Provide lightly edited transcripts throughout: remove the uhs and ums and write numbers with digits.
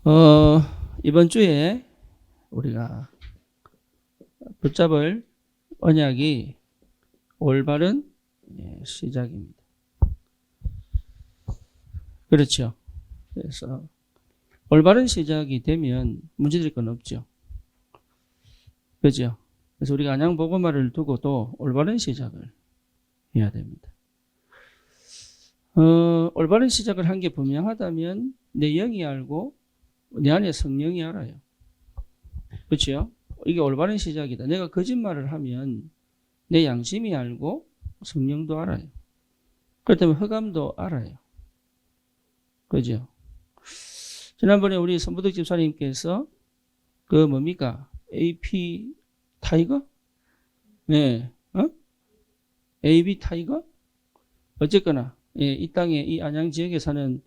이번 주에 우리가 붙잡을 언약이 올바른 시작입니다. 그렇죠. 그래서 올바른 시작이 되면 문제될 건 없죠. 그죠? 그래서 우리가 안양복음화를 두고도 올바른 시작을 해야 됩니다. 올바른 시작을 한 게 분명하다면 내 영이 알고 내 안에 성령이 알아요. 그렇죠? 이게 올바른 시작이다. 내가 거짓말을 하면 내 양심이 알고 성령도 알아요. 그렇다면 흑암도 알아요. 그죠? 지난번에 우리 선부덕 집사님께서 그 뭡니까? AP 타이거? 네. AB 타이거? 어쨌거나 이 땅에 이 안양 지역에 사는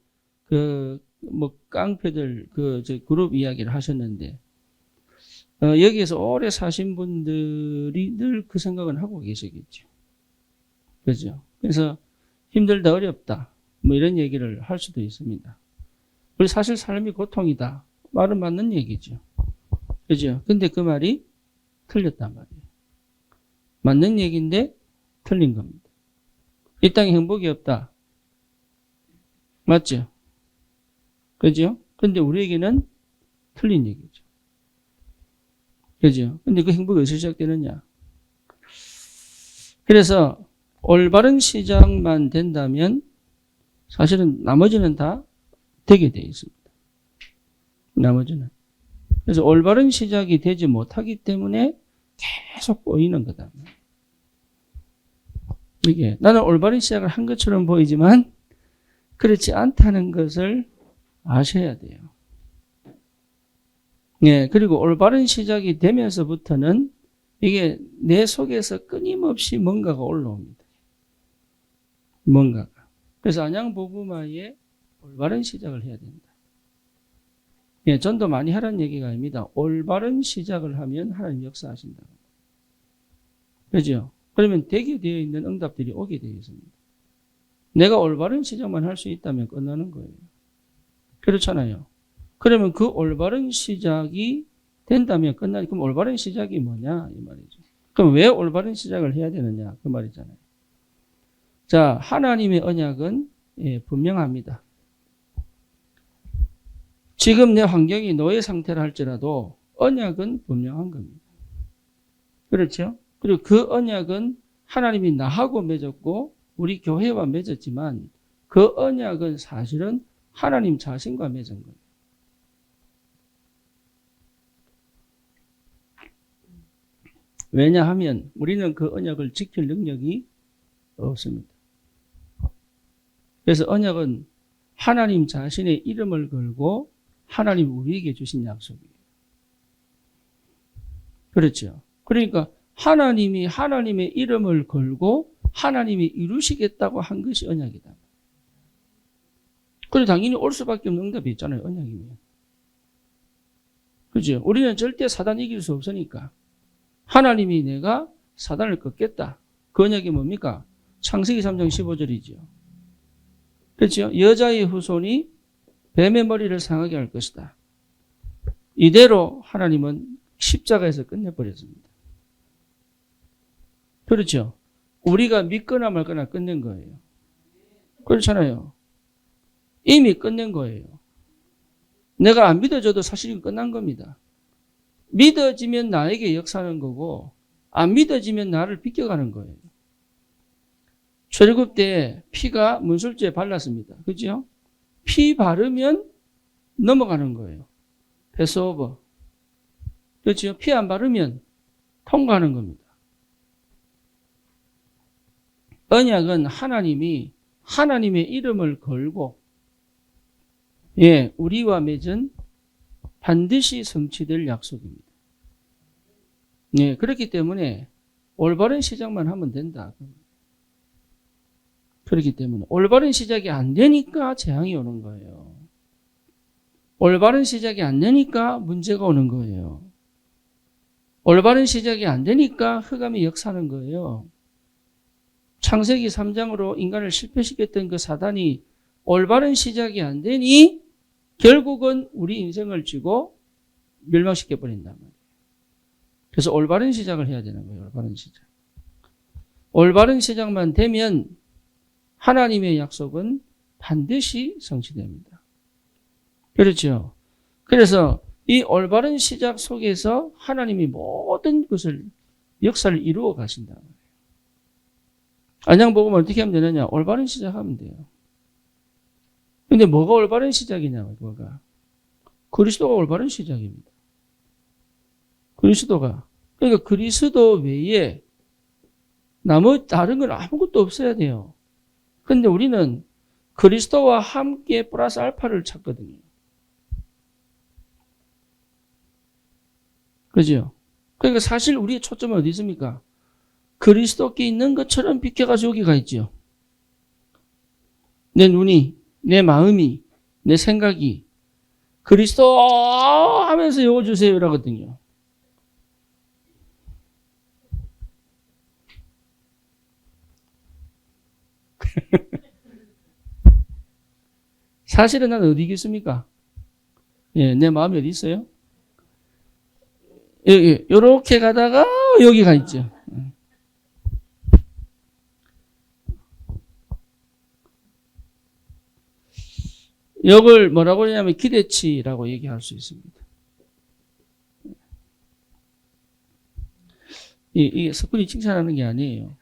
깡패들 그룹 이야기를 하셨는데 여기에서 오래 사신 분들이 늘 그 생각은 하고 계시겠죠. 그죠? 그래서 힘들다, 어렵다, 이런 얘기를 할 수도 있습니다. 우리 사실 삶이 고통이다. 말은 맞는 얘기죠. 그죠? 근데 그 말이 틀렸단 말이에요. 맞는 얘기인데 틀린 겁니다. 이 땅에 행복이 없다. 맞죠? 그죠? 근데 우리에게는 틀린 얘기죠. 그죠? 근데 그 행복이 어디서 시작되느냐? 그래서 올바른 시작만 된다면 사실은 나머지는 다 되게 되어 있습니다. 나머지는. 그래서 올바른 시작이 되지 못하기 때문에 계속 꼬이는 거다. 이게 나는 올바른 시작을 한 것처럼 보이지만 그렇지 않다는 것을 아셔야 돼요. 예, 그리고 올바른 시작이 되면서부터는 이게 내 속에서 끊임없이 뭔가가 올라옵니다. 뭔가가. 그래서 안양복음화에 올바른 시작을 해야 된다. 예, 전도 많이 하라는 얘기가 아닙니다. 올바른 시작을 하면 하나님 역사하신다. 그죠? 그러면 되게 되어 있는 응답들이 오게 되어 있습니다. 내가 올바른 시작만 할 수 있다면 끝나는 거예요. 그렇잖아요. 그러면 그 올바른 시작이 된다면 끝나니, 그럼 올바른 시작이 뭐냐? 이 말이죠. 그럼 왜 올바른 시작을 해야 되느냐? 그 말이잖아요. 자, 하나님의 언약은 분명합니다. 지금 내 환경이 노예 상태라 할지라도 언약은 분명한 겁니다. 그렇죠? 그리고 그 언약은 하나님이 나하고 맺었고 우리 교회와 맺었지만 그 언약은 사실은 하나님 자신과 맺은 거예요. 왜냐하면 우리는 그 언약을 지킬 능력이 없습니다. 그래서 언약은 하나님 자신의 이름을 걸고 하나님 우리에게 주신 약속이에요. 그렇죠. 그러니까 하나님이 하나님의 이름을 걸고 하나님이 이루시겠다고 한 것이 언약이다. 그래 당연히 올 수밖에 없는 응답이 있잖아요. 언약이면. 그죠? 우리는 절대 사단 이길 수 없으니까 하나님이 내가 사단을 꺾겠다. 그 언약이 뭡니까? 창세기 3장 15절이죠. 그렇죠? 여자의 후손이 뱀의 머리를 상하게 할 것이다. 이대로 하나님은 십자가에서 끝내버렸습니다. 그렇죠? 우리가 믿거나 말거나 끝낸 거예요. 그렇잖아요. 이미 끝낸 거예요. 내가 안 믿어줘도 사실은 끝난 겁니다. 믿어지면 나에게 역사하는 거고 안 믿어지면 나를 비껴가는 거예요. 출애굽 때 피가 문술주에 발랐습니다. 그죠? 피 바르면 넘어가는 거예요. 패스오버. 그렇죠? 피 안 바르면 통과하는 겁니다. 언약은 하나님이 하나님의 이름을 걸고 우리와 맺은 반드시 성취될 약속입니다. 그렇기 때문에 올바른 시작만 하면 된다. 그렇기 때문에 올바른 시작이 안 되니까 재앙이 오는 거예요. 올바른 시작이 안 되니까 문제가 오는 거예요. 올바른 시작이 안 되니까 흑암이 역사하는 거예요. 창세기 3장으로 인간을 실패시켰던 그 사단이 올바른 시작이 안 되니 결국은 우리 인생을 쥐고 멸망시켜 버린단 말이에요. 그래서 올바른 시작을 해야 되는 거예요. 올바른 시작. 올바른 시작만 되면 하나님의 약속은 반드시 성취됩니다. 그렇죠. 그래서 이 올바른 시작 속에서 하나님이 모든 것을 역사를 이루어 가신다. 안양복음을 어떻게 하면 되느냐? 올바른 시작하면 돼요. 근데 뭐가 올바른 시작이냐고, 뭐가. 그리스도가 올바른 시작입니다. 그리스도가. 그러니까 그리스도 외에 다른 건 아무것도 없어야 돼요. 근데 우리는 그리스도와 함께 플러스 알파를 찾거든요. 그죠? 그러니까 사실 우리의 초점은 어디 있습니까? 그리스도께 있는 것처럼 비켜가지고 여기가 있죠. 내 눈이, 내 마음이, 내 생각이 그리스도 하면서 요거 주세요 이러거든요. 사실은 나는 어디 있습니까? 예, 내 마음이 어디 있어요? 여기, 요렇게 가다가 여기가 있죠. 이걸 뭐라고 하냐면 기대치라고 얘기할 수 있습니다. 이게 석훈이 칭찬하는 게 아니에요.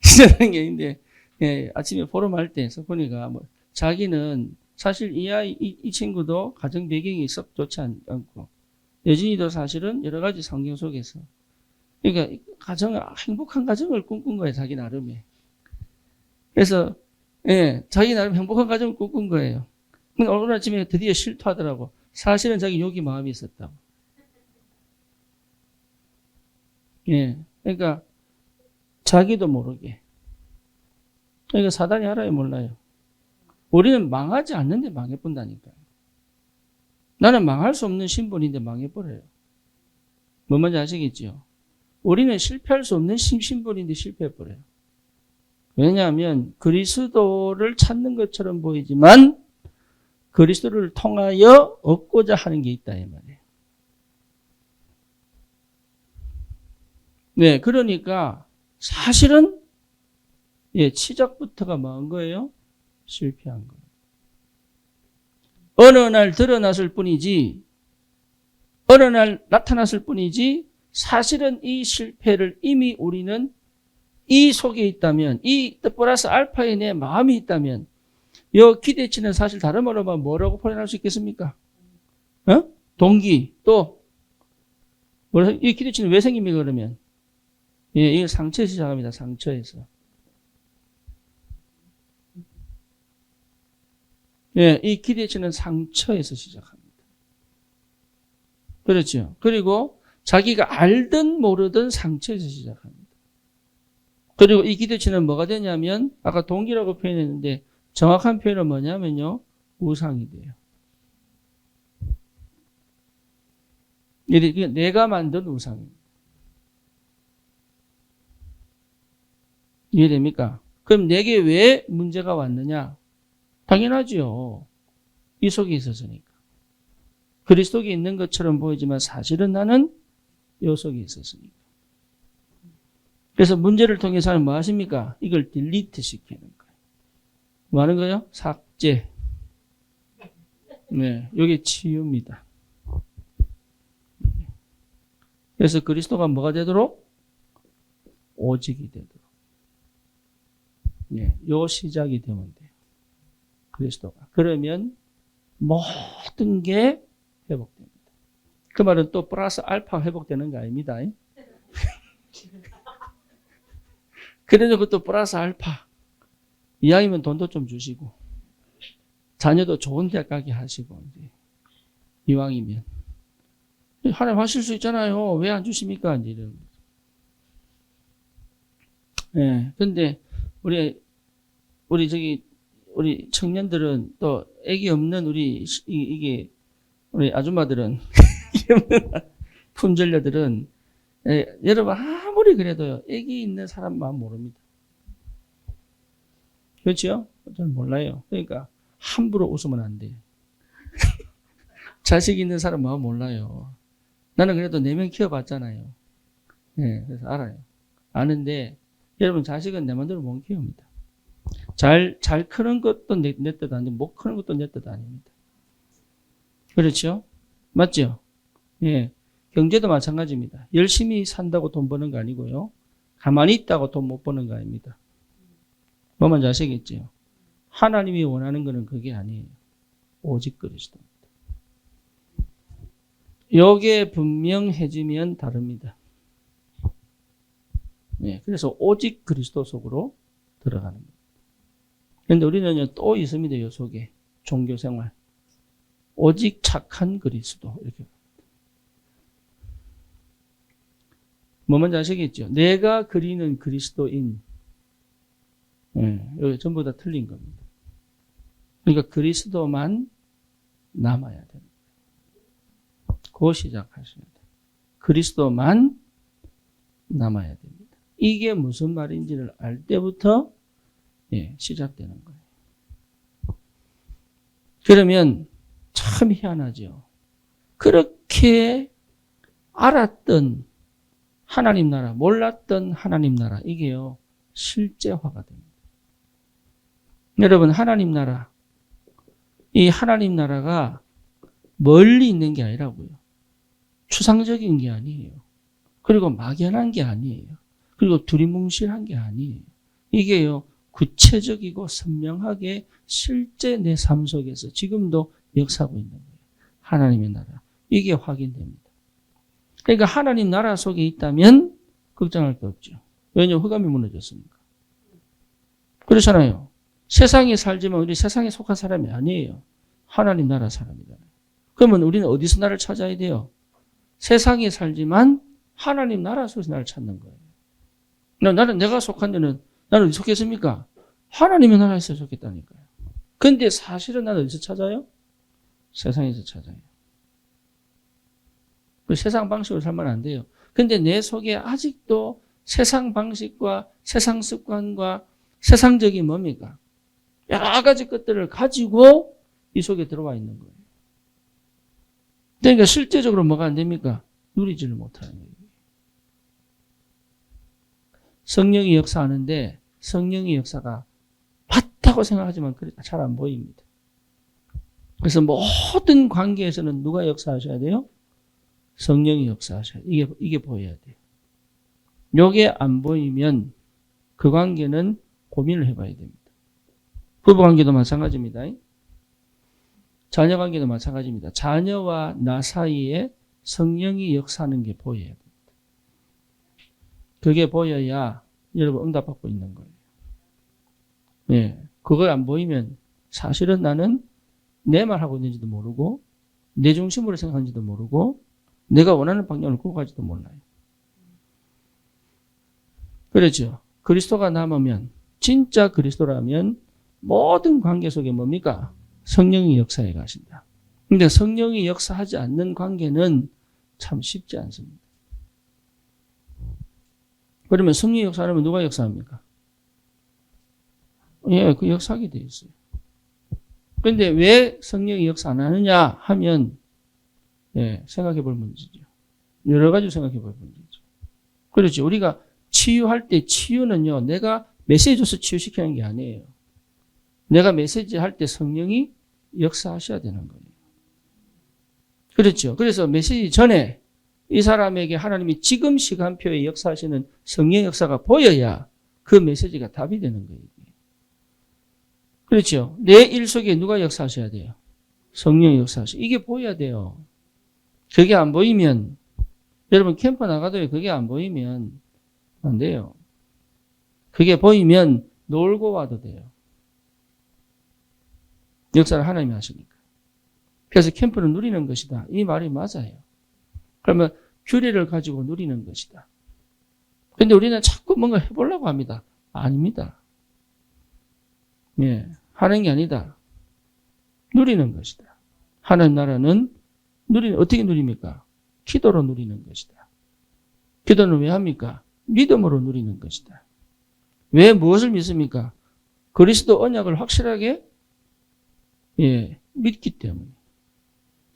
칭찬하는 게 아닌데, 예, 아침에 포럼할 때 석훈이가 자기는 사실 이 친구도 가정 배경이 썩 좋지 않고, 여진이도 사실은 여러 가지 환경 속에서, 그러니까 행복한 가정을 꿈꾼 거예요, 자기 나름에. 그래서, 예, 자기 나름 행복한 가정을 꿈꾼 거예요. 근데 오늘 아침에 드디어 실토하더라고. 사실은 자기 여기 마음이 있었다고. 예. 그러니까, 자기도 모르게. 그러니까 사단이 알아요, 몰라요? 우리는 망하지 않는데 망해본다니까요. 나는 망할 수 없는 신분인데 망해버려요. 뭔 말인지 아시겠죠? 우리는 실패할 수 없는 신분인데 실패해버려요. 왜냐하면 그리스도를 찾는 것처럼 보이지만 그리스도를 통하여 얻고자 하는 게 있다 이 말이에요. 네, 그러니까 사실은 시작부터가 뭐한 거예요? 실패한 거예요. 어느 날 드러났을 뿐이지, 어느 날 나타났을 뿐이지, 사실은 이 실패를 이미 우리는 이 속에 있다면, 이 플러스 알파에 내 마음이 있다면, 이 기대치는 사실 다른 말로 말하면 뭐라고 표현할 수 있겠습니까? 동기, 또, 이 기대치는 왜 생깁니까, 그러면? 예, 이게 상처에서 시작합니다, 상처에서. 예, 이 기대치는 상처에서 시작합니다. 그렇죠. 그리고 자기가 알든 모르든 상처에서 시작합니다. 그리고 이 기대치는 뭐가 되냐면, 아까 동기라고 표현했는데, 정확한 표현은 뭐냐면요, 우상이 돼요. 이게 내가 만든 우상입니다. 이해됩니까? 그럼 내게 왜 문제가 왔느냐? 당연하지요. 이 속에 있었으니까. 그리스도에 있는 것처럼 보이지만 사실은 나는 이 속에 있었으니까. 그래서 문제를 통해서는 뭐 하십니까? 이걸 딜리트 시키는 거예요. 뭐 하는 거예요? 삭제. 네, 이게 치유입니다. 그래서 그리스도가 뭐가 되도록? 오직이 되도록. 네, 요 시작이 되면 돼요. 그리스도가. 그러면 모든 게 회복됩니다. 그 말은 또 플러스 알파 회복되는 거 아닙니다. 그래도 그것도 플러스 알파. 이왕이면 돈도 좀 주시고, 자녀도 좋은 대학 가게 하시고, 이제 이왕이면. 하나님 하실 수 있잖아요. 왜 안 주십니까? 이제 이런. 예. 근데, 우리 청년들은 또, 애기 없는 우리 아줌마들은, 품절녀들은, 여러분, 아무리 그래도요, 애기 있는 사람만 모릅니다. 그렇죠? 전 몰라요. 그러니까, 함부로 웃으면 안 돼요. 자식 있는 사람 마음 몰라요. 나는 그래도 4명 키워봤잖아요. 예, 그래서 알아요. 아는데, 여러분, 자식은 내 마음대로 못 키웁니다. 잘 크는 것도 내 뜻 아니고, 못 크는 것도 내 뜻 아닙니다. 그렇죠? 맞죠? 예. 경제도 마찬가지입니다. 열심히 산다고 돈 버는 거 아니고요. 가만히 있다고 돈 못 버는 거 아닙니다. 뭐만 아시겠죠? 하나님이 원하는 거는 그게 아니에요. 오직 그리스도입니다. 요게 분명해지면 다릅니다. 네, 그래서 오직 그리스도 속으로 들어가는 겁니다. 그런데 우리는 또 있습니다. 요 속에 종교생활. 오직 착한 그리스도 이렇게. 뭐 먼저 아시겠죠? 내가 그리는 그리스도인. 네, 여기 전부 다 틀린 겁니다. 그러니까 그리스도만 남아야 됩니다. 그거 시작하셔야 돼요. 그리스도만 남아야 됩니다. 이게 무슨 말인지를 알 때부터 시작되는 거예요. 그러면 참 희한하죠. 그렇게 알았던 하나님 나라, 몰랐던 하나님 나라, 이게요, 실제화가 됩니다. 여러분, 하나님 나라, 이 하나님 나라가 멀리 있는 게 아니라고요. 추상적인 게 아니에요. 그리고 막연한 게 아니에요. 그리고 두리뭉실한 게 아니에요. 이게요, 구체적이고 선명하게 실제 내 삶 속에서 지금도 역사하고 있는 거예요. 하나님의 나라. 이게 확인됩니다. 그러니까 하나님 나라 속에 있다면 걱정할 게 없죠. 왜냐하면 흑암이 무너졌으니까. 그렇잖아요. 세상에 살지만 우리 세상에 속한 사람이 아니에요. 하나님 나라 사람이잖아요. 그러면 우리는 어디서 나를 찾아야 돼요? 세상에 살지만 하나님 나라 속에서 나를 찾는 거예요. 나는 내가 속한 데는 나는 어디 속했습니까? 하나님의 나라에서 속했다니까요. 근데 사실은 나는 어디서 찾아요? 세상에서 찾아요. 세상 방식으로 살면 안 돼요. 근데 내 속에 아직도 세상 방식과 세상 습관과 세상적인 뭡니까? 여러 가지 것들을 가지고 이 속에 들어와 있는 거예요. 그러니까 실제적으로 뭐가 안 됩니까? 누리지를 못하는 거예요. 성령이 역사하는데 성령의 역사가 맞다고 생각하지만 잘 안 보입니다. 그래서 모든 관계에서는 누가 역사하셔야 돼요? 성령이 역사하셔야 돼요. 이게 보여야 돼요. 이게 안 보이면 그 관계는 고민을 해봐야 됩니다. 부부관계도 마찬가지입니다. 자녀관계도 마찬가지입니다. 자녀와 나 사이에 성령이 역사하는 게 보여야 됩니다. 그게 보여야 여러분 응답받고 있는 거예요. 네, 그걸 안 보이면 사실은 나는 내 말하고 있는지도 모르고 내 중심으로 생각하는지도 모르고 내가 원하는 방향을 끌고 가지도 몰라요. 그렇죠. 그리스도가 남으면 진짜 그리스도라면 모든 관계 속에 뭡니까? 성령이 역사해 가신다. 근데 성령이 역사하지 않는 관계는 참 쉽지 않습니다. 그러면 성령이 역사하면 누가 역사합니까? 예, 그 역사하게 돼 있어요. 그런데 왜 성령이 역사 안 하느냐 하면 생각해 볼 문제죠. 여러 가지 생각해 볼 문제죠. 그렇죠. 우리가 치유할 때 치유는요, 내가 메시지 줘서 치유시키는 게 아니에요. 내가 메시지 할 때 성령이 역사하셔야 되는 거예요. 그렇죠. 그래서 메시지 전에 이 사람에게 하나님이 지금 시간표에 역사하시는 성령의 역사가 보여야 그 메시지가 답이 되는 거예요. 그렇죠. 내 일 속에 누가 역사하셔야 돼요? 성령이 역사하셔야. 이게 보여야 돼요. 그게 안 보이면 여러분 캠프 나가도 그게 안 보이면 안 돼요. 그게 보이면 놀고 와도 돼요. 역사를 하나님이 하시니까. 그래서 캠프는 누리는 것이다. 이 말이 맞아요. 그러면 규례를 가지고 누리는 것이다. 근데 우리는 자꾸 뭔가 해보려고 합니다. 아닙니다. 예, 하는 게 아니다. 누리는 것이다. 하나님 나라는 어떻게 누립니까? 기도로 누리는 것이다. 기도는 왜 합니까? 믿음으로 누리는 것이다. 왜 무엇을 믿습니까? 그리스도 언약을 확실하게 믿기 때문에.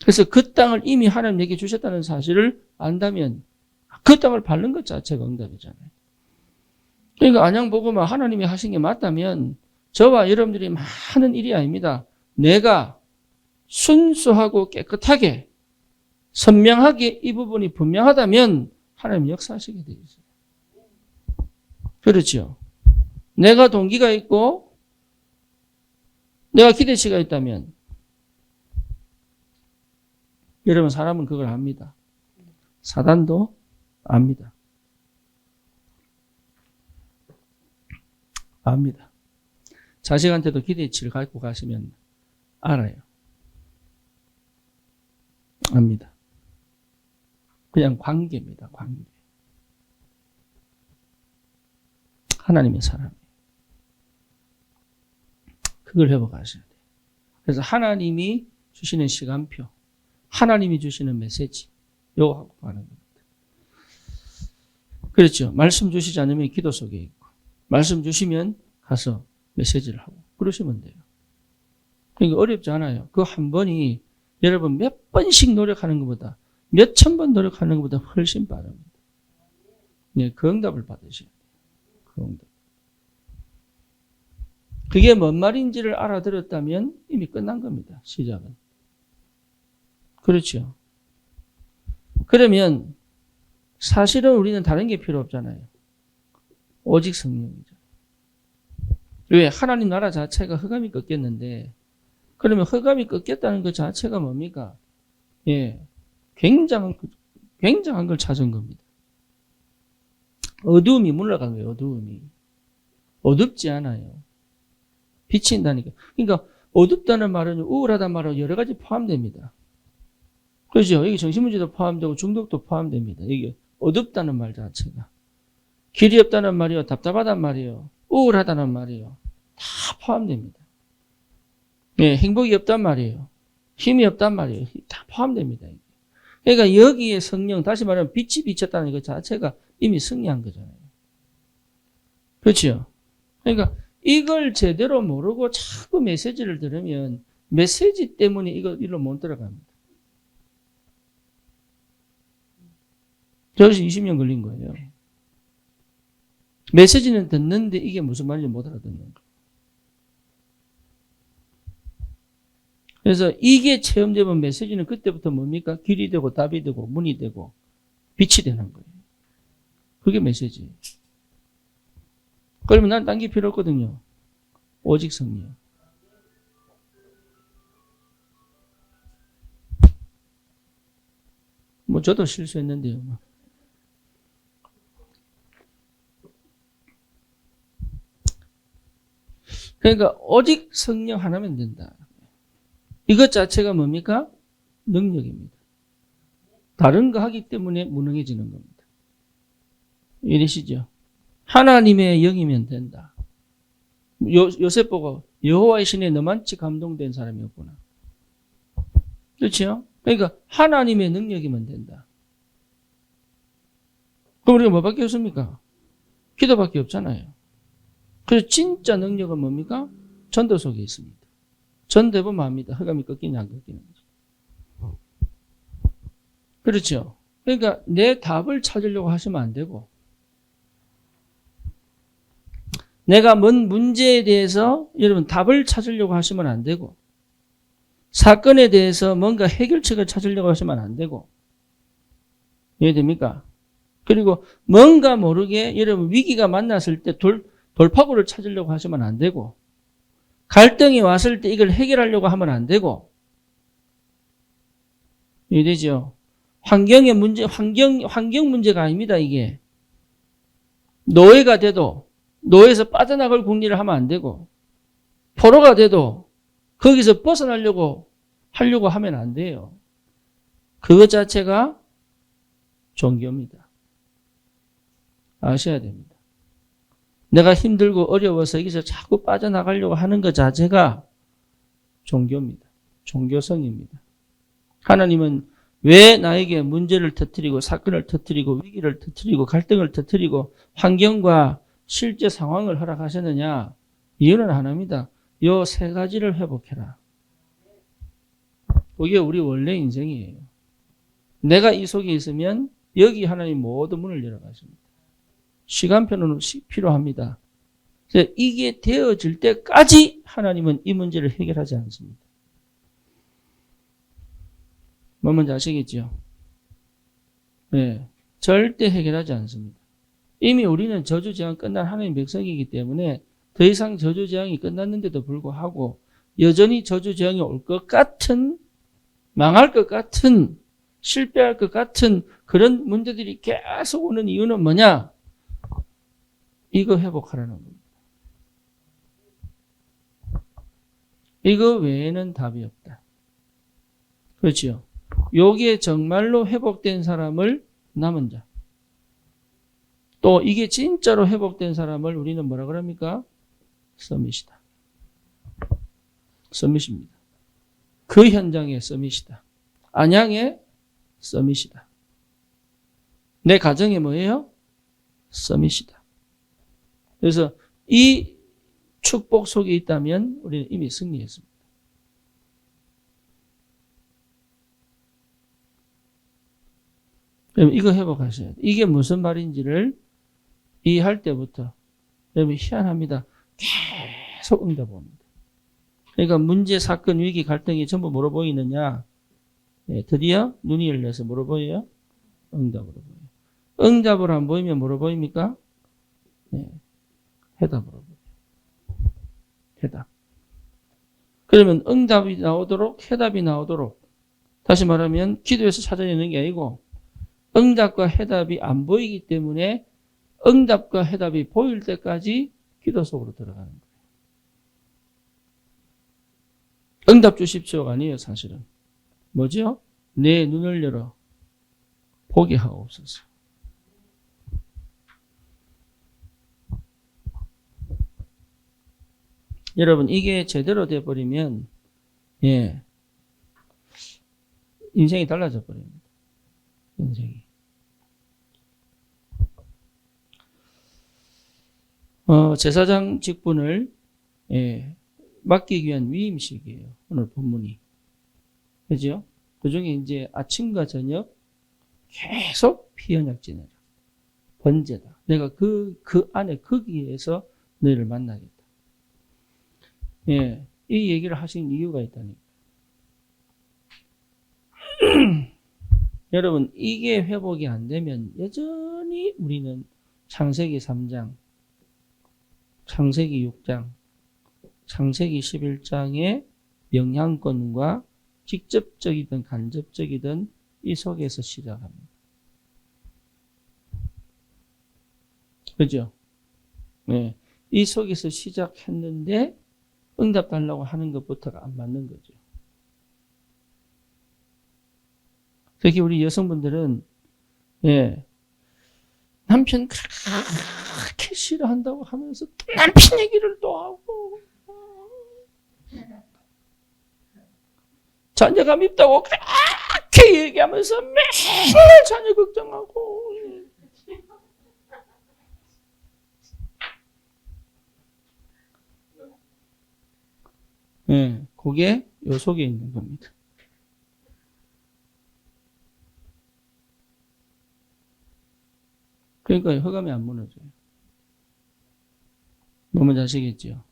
그래서 그 땅을 이미 하나님에게 주셨다는 사실을 안다면 그 땅을 밟는 것 자체가 응답이잖아요. 그러니까 안양복음화 하나님이 하신 게 맞다면 저와 여러분들이 많은 일이 아닙니다. 내가 순수하고 깨끗하게 선명하게 이 부분이 분명하다면 하나님 역사하시게 되어 있어요. 그렇죠. 내가 동기가 있고 내가 기대치가 있다면 여러분 사람은 그걸 압니다. 사단도 압니다. 압니다. 자식한테도 기대치를 갖고 가시면 알아요. 압니다. 그냥 관계입니다. 관계. 하나님의 사람. 그걸 회복하셔야 돼요. 그래서 하나님이 주시는 시간표, 하나님이 주시는 메시지, 요거 하고 가는 겁니다. 그렇죠. 말씀 주시지 않으면 기도 속에 있고, 말씀 주시면 가서 메시지를 하고, 그러시면 돼요. 그러니까 어렵지 않아요. 그 한 번이 여러분 몇 번씩 노력하는 것보다, 몇 천 번 노력하는 것보다 훨씬 빠릅니다. 네, 그 응답을 받으셔야 돼요. 그 응답. 그게 뭔 말인지를 알아들었다면 이미 끝난 겁니다. 시작은. 그렇죠. 그러면 사실은 우리는 다른 게 필요 없잖아요. 오직 성령이죠. 왜? 하나님 나라 자체가 흑암이 꺾였는데 그러면 흑암이 꺾였다는 것 자체가 뭡니까? 예, 굉장한 걸 찾은 겁니다. 어두움이 물러간 거예요. 어두움이. 어둡지 않아요. 비친다니까. 그러니까 어둡다는 말은 우울하다는 말은 여러 가지 포함됩니다. 그렇죠? 여기 정신문제도 포함되고 중독도 포함됩니다. 여기 어둡다는 말 자체가. 길이 없다는 말이요. 답답하다는 말이요. 우울하다는 말이요. 다 포함됩니다. 예, 행복이 없단 말이에요. 힘이 없단 말이에요. 다 포함됩니다. 그러니까 여기에 성령, 다시 말하면 빛이 비쳤다는 것 자체가 이미 승리한 거잖아요. 그렇죠? 그러니까 이걸 제대로 모르고 자꾸 메시지를 들으면 메시지 때문에 이로 못 들어갑니다. 저기서 20년 걸린 거예요. 메시지는 듣는데 이게 무슨 말인지 못 알아듣는 거예요. 그래서 이게 체험되면 메시지는 그때부터 뭡니까? 길이 되고 답이 되고 문이 되고 빛이 되는 거예요. 그게 메시지예요. 그러면 난 딴 게 필요 없거든요. 오직 성령. 뭐 저도 실수했는데요. 그러니까 오직 성령 하나면 된다. 이것 자체가 뭡니까? 능력입니다. 다른 거 하기 때문에 무능해지는 겁니다. 이해되시죠? 하나님의 영이면 된다. 요셉 보고 여호와의 신에 너만치 감동된 사람이 없구나. 그렇죠? 그러니까 하나님의 능력이면 된다. 그럼 우리가 뭐밖에 없습니까? 기도밖에 없잖아요. 그래서 진짜 능력은 뭡니까? 전도 속에 있습니다. 전도해보면 압니다. 흑암이 꺾이냐 안 꺾이는지. 그렇죠? 그러니까 내 답을 찾으려고 하시면 안 되고 내가 뭔 문제에 대해서 여러분 답을 찾으려고 하시면 안 되고 사건에 대해서 뭔가 해결책을 찾으려고 하시면 안 되고 이해됩니까? 그리고 뭔가 모르게 여러분 위기가 만났을 때 돌파구를 찾으려고 하시면 안 되고 갈등이 왔을 때 이걸 해결하려고 하면 안 되고 이해되죠? 환경의 문제, 환경 문제가 아닙니다, 이게. 노예가 돼도 노예에서 빠져나갈 궁리를 하면 안 되고 포로가 돼도 거기서 벗어나려고 하면 안 돼요. 그것 자체가 종교입니다. 아셔야 됩니다. 내가 힘들고 어려워서 여기서 자꾸 빠져나가려고 하는 것 자체가 종교입니다. 종교성입니다. 하나님은 왜 나에게 문제를 터뜨리고 사건을 터뜨리고 위기를 터뜨리고 갈등을 터뜨리고 환경과 실제 상황을 허락하셨느냐? 이유는 하나입니다. 요 세 가지를 회복해라. 그게 우리 원래 인생이에요. 내가 이 속에 있으면 여기 하나님 모든 문을 열어가십니다. 시간표는 필요합니다. 이게 되어질 때까지 하나님은 이 문제를 해결하지 않습니다. 뭐 뭔지 아시겠죠? 네, 절대 해결하지 않습니다. 이미 우리는 저주재앙 끝난 하나님 백성이기 때문에 더 이상 저주재앙이 끝났는데도 불구하고 여전히 저주재앙이 올 것 같은, 망할 것 같은, 실패할 것 같은 그런 문제들이 계속 오는 이유는 뭐냐? 이거 회복하라는 겁니다. 이거 외에는 답이 없다. 그렇죠? 요게 정말로 회복된 사람을 남은 자. 또 이게 진짜로 회복된 사람을 우리는 뭐라 그럽니까? 서밋이다. 서밋입니다. 그 현장의 서밋이다. 안양의 서밋이다. 내 가정에 뭐예요? 서밋이다. 그래서 이 축복 속에 있다면 우리는 이미 승리했습니다. 그럼 이거 회복하셔야 돼요. 이게 무슨 말인지를 이해할 때부터 여러분 희한합니다. 계속 응답합니다. 그러니까 문제, 사건, 위기, 갈등이 전부 뭐로 보이느냐? 네, 드디어 눈이 열려서 뭐로 보여요? 응답으로 보여요. 응답으로 안 보이면 뭐로 보입니까? 네, 해답으로 보여요. 해답. 그러면 응답이 나오도록, 해답이 나오도록, 다시 말하면 기도에서 찾아내는 게 아니고 응답과 해답이 안 보이기 때문에 응답과 해답이 보일 때까지 기도 속으로 들어가는 거예요. 응답 주십시오가 아니에요, 사실은. 뭐죠? 내 눈을 열어 보게 하옵소서. 여러분, 이게 제대로 돼버리면, 예, 인생이 달라져 버립니다. 인생이. 제사장 직분을, 예, 맡기기 위한 위임식이에요. 오늘 본문이. 그죠? 그 중에 이제 아침과 저녁 계속 피언약 지내라. 번제다. 내가 그 안에 거기에서 너희를 만나겠다. 예, 이 얘기를 하신 이유가 있다니까. 여러분, 이게 회복이 안 되면 여전히 우리는 창세기 3장, 창세기 6장, 창세기 11장의 영향권과 직접적이든 간접적이든 이 속에서 시작합니다. 그죠? 네. 이 속에서 시작했는데 응답 달라고 하는 것부터가 안 맞는 거죠. 특히 우리 여성분들은, 예, 남편 그렇게 싫어한다고 하면서 또 남편 얘기를 또 하고, 자녀가 밉다고 그렇게 얘기하면서 맨날 자녀 걱정하고. 예, 그게 요 속에 있는 겁니다. 그러니까 허감이 안 무너져요. 뭔지 아시겠죠?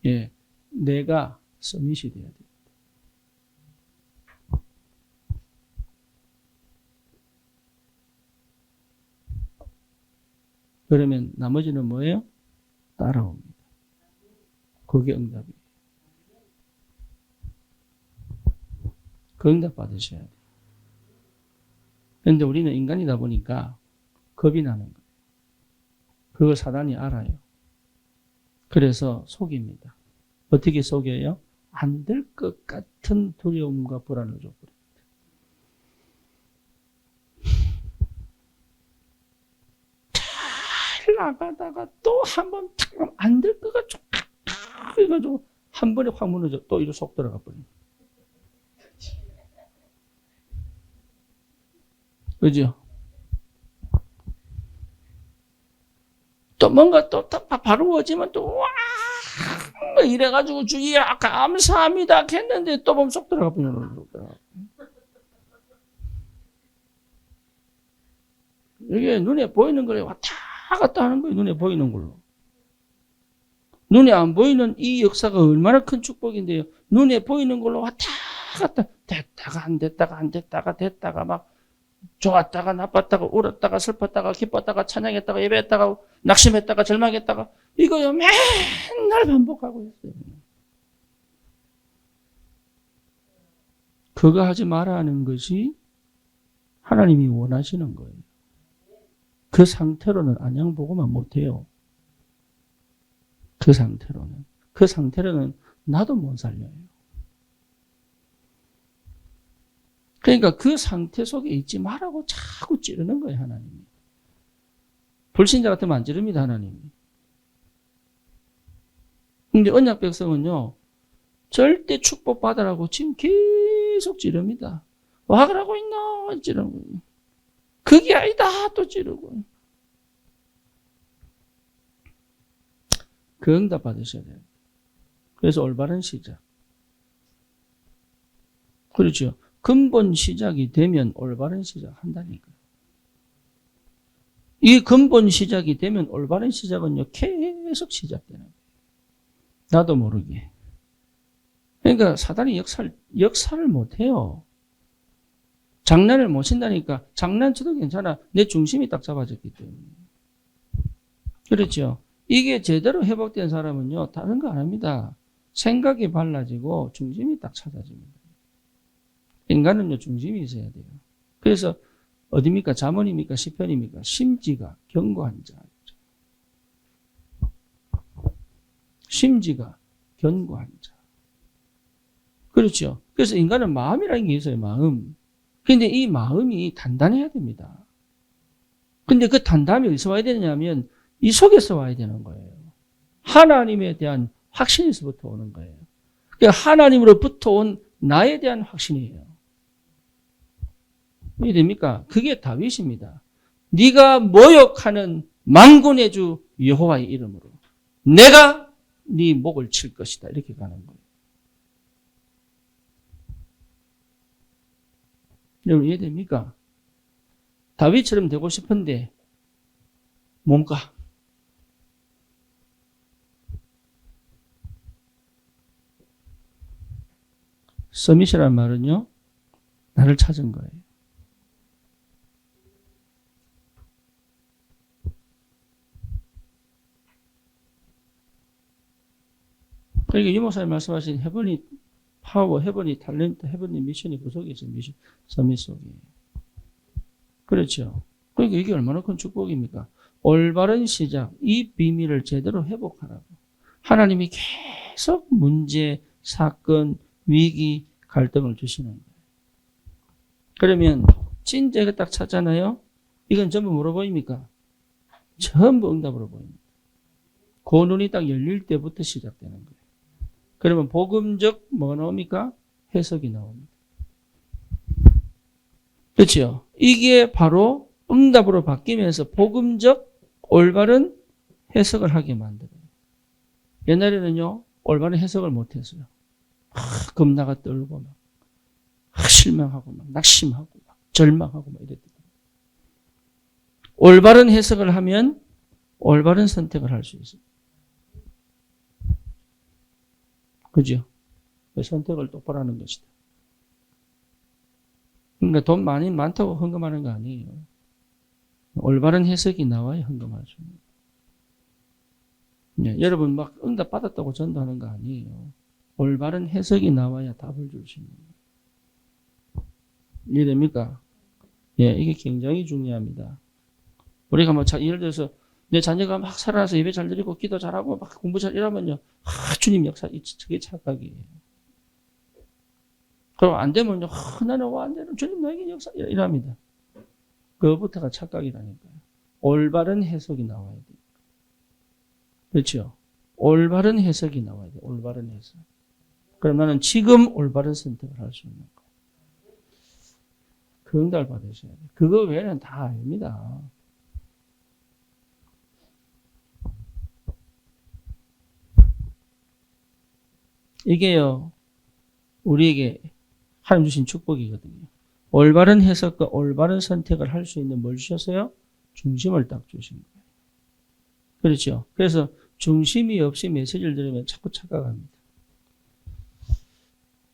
예, 내가 서밋이 돼야 돼요. 그러면 나머지는 뭐예요? 따라옵니다. 그게 응답이에요. 그 응답 받으셔야 돼요. 그런데 우리는 인간이다 보니까 겁이 나는 거예요. 그걸 사단이 알아요. 그래서 속입니다. 어떻게 속여요? 안 될 것 같은 두려움과 불안을 줘버립니다. 잘 나가다가 또 한 번 안 될 것 같죠. 그래가지고 한 번에 확 무너져 또 이로 속 들어가 버립니다. 그죠? 또 뭔가 또 바로 오지만 또 와 이래가지고 주의야 감사합니다 했는데 또 보면 쏙 들어가 버리는 거예요. 이게 눈에 보이는 거래 왔다 갔다 하는 거예요. 눈에 보이는 걸로. 눈에 안 보이는 이 역사가 얼마나 큰 축복인데요. 눈에 보이는 걸로 왔다 갔다 됐다가 안 됐다가 안 됐다가 됐다가 막 좋았다가 나빴다가 울었다가 슬펐다가 기뻤다가 찬양했다가 예배했다가 낙심했다가 절망했다가 이거요 맨날 반복하고 있어요. 그거 하지 말라는 것이 하나님이 원하시는 거예요. 그 상태로는 안양보고만 못해요. 그 상태로는 나도 못 살려요. 그러니까 그 상태 속에 있지 말라고 자꾸 찌르는 거예요, 하나님이. 불신자 같으면 안 찌릅니다, 하나님이. 근데 언약 백성은요, 절대 축복받으라고 지금 계속 찌릅니다. 와 그러고 있나? 찌르는 거예요. 그게 아니다, 또 찌르고. 그 응답 받으셔야 돼요. 그래서 올바른 시작. 그렇죠. 근본 시작이 되면 올바른 시작 한다니까요. 이 근본 시작이 되면 올바른 시작은요, 계속 시작되는 거예요. 나도 모르게. 그러니까 사단이 역사를 못해요. 장난을 못 친다니까. 장난쳐도 괜찮아. 내 중심이 딱 잡아졌기 때문에. 그렇죠. 이게 제대로 회복된 사람은요, 다른 거 안 합니다. 생각이 발라지고 중심이 딱 찾아집니다. 인간은요, 중심이 있어야 돼요. 그래서 어디입니까? 잠언입니까? 시편입니까? 심지가 견고한 자. 심지가 견고한 자. 그렇죠. 그래서 인간은 마음이라는 게 있어요, 마음. 근데 이 마음이 단단해야 됩니다. 근데 그 단단함이 어디서 와야 되느냐면 이 속에서 와야 되는 거예요. 하나님에 대한 확신에서부터 오는 거예요. 그러니까 하나님으로부터 온 나에 대한 확신이에요. 이해됩니까? 그게 다윗입니다. 네가 모욕하는 만군의 주 여호와의 이름으로 내가 네 목을 칠 것이다. 이렇게 가는 거예요. 여러분 이해됩니까? 다윗처럼 되고 싶은데 뭔가 서밋이라는 말은요, 나를 찾은 거예요. 그러니까 이 목사님 말씀하신 헤븐이 파워, 헤븐이 탤런트, 헤븐이 미션이 그 속에 있어요. 미션, 서밋 속에. 그렇죠. 그러니까 이게 얼마나 큰 축복입니까? 올바른 시작, 이 비밀을 제대로 회복하라고. 하나님이 계속 문제, 사건, 위기, 갈등을 주시는 거예요. 그러면 진짜가 딱 찾잖아요. 이건 전부 뭐로 보입니까? 전부 응답으로 보입니다. 그 눈이 딱 열릴 때부터 시작되는 거예요. 그러면 복음적 뭐가 나옵니까? 해석이 나옵니다. 그렇죠? 이게 바로 응답으로 바뀌면서 복음적 올바른 해석을 하게 만들어요. 옛날에는요, 올바른 해석을 못했어요. 겁나가 떨고 막 실망하고 막 낙심하고 막 절망하고 막 이랬거든요. 올바른 해석을 하면 올바른 선택을 할 수 있어요. 그죠? 선택을 똑바로 하는 것이다. 그러니까 돈 많다고 헌금하는 거 아니에요. 올바른 해석이 나와야 헌금할 수 있는 거예요. 여러분 막 응답 받았다고 전도하는 거 아니에요. 올바른 해석이 나와야 답을 줄 수 있는 거예요. 이해됩니까? 예, 이게 굉장히 중요합니다. 우리가 뭐 예를 들어서 내 자녀가 막 살아나서 예배 잘 드리고 기도 잘하고 막 공부 잘 이러면요, 주님 역사, 저게 착각이에요. 그럼 안 되면요, 나는 안 되는 주님 너에게 역사 이랍니다. 그거부터가 착각이라니까요. 올바른 해석이 나와야 돼요. 그렇죠? 올바른 해석이 나와야 돼요. 올바른 해석. 그럼 나는 지금 올바른 선택을 할 수 있는 거예요. 그 응답을 받으셔야 돼요. 그거 외에는 다 아닙니다. 이게요, 우리에게 하나님 주신 축복이거든요. 올바른 해석과 올바른 선택을 할 수 있는 뭘 주셨어요? 중심을 딱 주신 거예요. 그렇죠? 그래서 중심이 없이 메시지를 들으면 자꾸 착각합니다.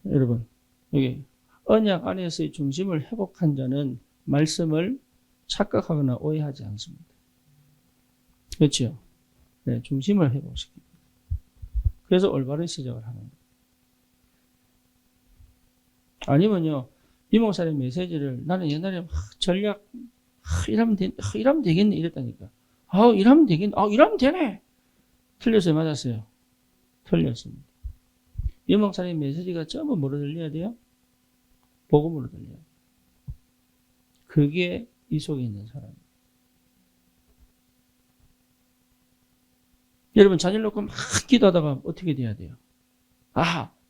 여러분, 여기 언약 안에서의 중심을 회복한 자는 말씀을 착각하거나 오해하지 않습니다. 그렇죠? 네, 중심을 회복시킵니다. 그래서 올바른 시작을 하는 거예요. 아니면요, 이 목사의 메시지를 나는 옛날에 전략, 이러면 되겠네, 이랬다니까. 이러면 되겠네. 이러면 되네. 틀렸어요, 맞았어요? 틀렸습니다. 이 목사의 메시지가 전부 뭐로 들려야 돼요? 복음으로 들려야 돼요. 그게 이 속에 있는 사람이에요. 여러분, 자녀를 놓고 막 기도하다가 어떻게 돼야 돼요?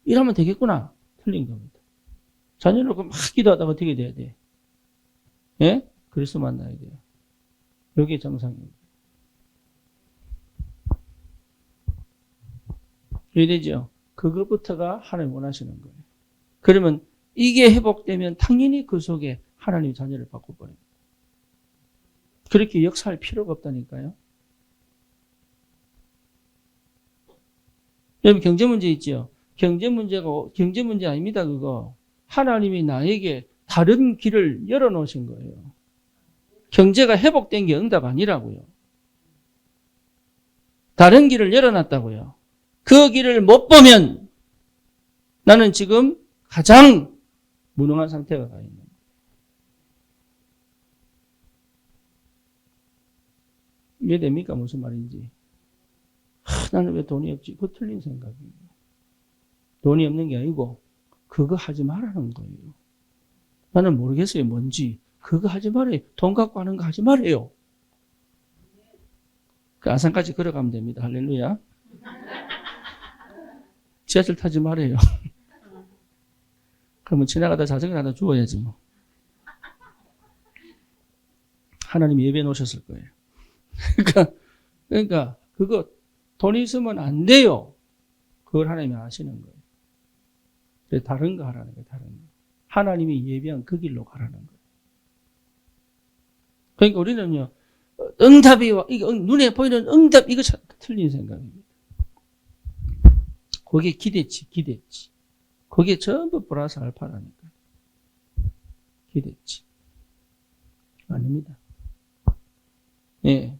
이러면 되겠구나. 틀린 겁니다. 자녀를 놓고 막 기도하다가 어떻게 돼야 돼? 예? 그리스도 만나야 돼요. 여기에 정상입니다. 이해되죠? 그것부터가 하나님 원하시는 거예요. 그러면 이게 회복되면 당연히 그 속에 하나님이 자녀를 바꿔버립니다. 그렇게 역사할 필요가 없다니까요. 여러분, 경제 문제 있죠? 경제 문제 아닙니다, 그거. 하나님이 나에게 다른 길을 열어놓으신 거예요. 경제가 회복된 게 응답 아니라고요. 다른 길을 열어놨다고요. 그 길을 못 보면 나는 지금 가장 무능한 상태가 가 있는 거예요. 이해됩니까? 무슨 말인지. 나는 왜 돈이 없지? 그거 틀린 생각이에요. 돈이 없는 게 아니고 그거 하지 말라는 거예요. 나는 모르겠어요, 뭔지. 그거 하지 말아요. 돈 갖고 하는 거 하지 말아요. 그 안산까지 걸어가면 됩니다. 할렐루야. 지하철 타지 말아요. 그러면 지나가다 자전거 하나 주워야지 뭐. 하나님이 예배해 놓으셨을 거예요. 그러니까 그거 돈 있으면 안 돼요. 그걸 하나님이 아시는 거예요. 그래서 다른 거 하라는 거예요. 다른 거. 하나님이 예비한 그 길로 가라는 거예요. 그러니까 우리는요, 응답이 이거 눈에 보이는 응답 이거 틀린 생각입니다. 거기에 기대치. 거기에 전부 플러스 알파라니까. 기대치. 아닙니다. 예.